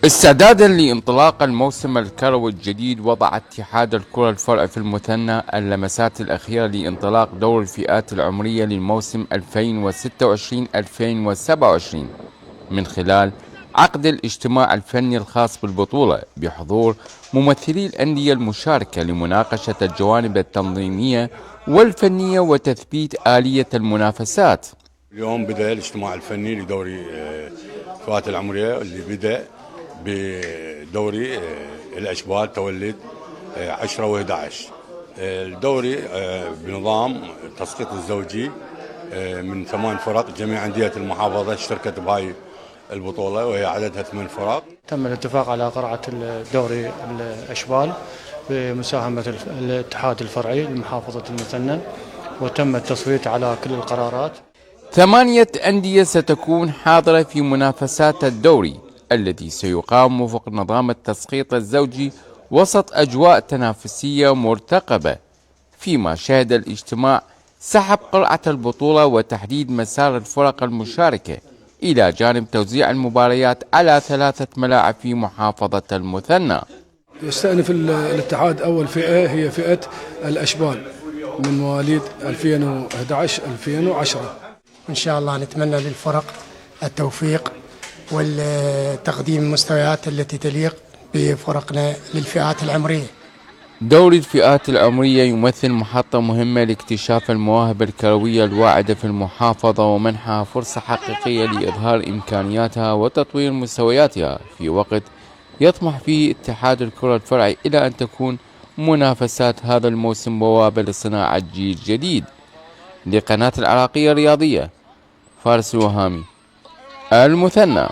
استعدادا لانطلاق الموسم الكروي الجديد، وضع اتحاد الكرة الفرع في المثنى اللمسات الأخيرة لانطلاق دور الفئات العمرية للموسم 2026-2027 من خلال عقد الاجتماع الفني الخاص بالبطولة بحضور ممثلي الأندية المشاركة لمناقشة الجوانب التنظيمية والفنية وتثبيت آلية المنافسات. اليوم بدأ الاجتماع الفني لدوري الفئات العمرية اللي بدأ بدوري الأشبال تولد 10 و11. الدوري بنظام التسقيط الزوجي من 8 فرق. جميع أندية المحافظة اشتركت بهاي البطولة وهي عددها 8 فرق. تم الاتفاق على قرعة الدوري الأشبال بمساهمة الاتحاد الفرعي لمحافظة المثنى، وتم التصويت على كل القرارات. 8 أندية ستكون حاضرة في منافسات الدوري الذي سيقام وفق نظام التسقيط الزوجي وسط أجواء تنافسية مرتقبة، فيما شهد الاجتماع سحب قرعة البطولة وتحديد مسار الفرق المشاركة إلى جانب توزيع المباريات على 3 ملاعب في محافظة المثنى. يستأنف الاتحاد أول فئة هي فئة الأشبال من مواليد 2011-2010. إن شاء الله نتمنى للفرق التوفيق والتقديم المستويات التي تليق بفرقنا للفئات العمرية. دوري الفئات العمرية يمثل محطة مهمة لاكتشاف المواهب الكروية الواعدة في المحافظة ومنحها فرصة حقيقية لإظهار إمكانياتها وتطوير مستوياتها، في وقت يطمح فيه اتحاد الكرة الفرعي إلى أن تكون منافسات هذا الموسم بوابة لصناعة جيل جديد. لقناة العراقية الرياضية، فارس الوهامي، المثنى.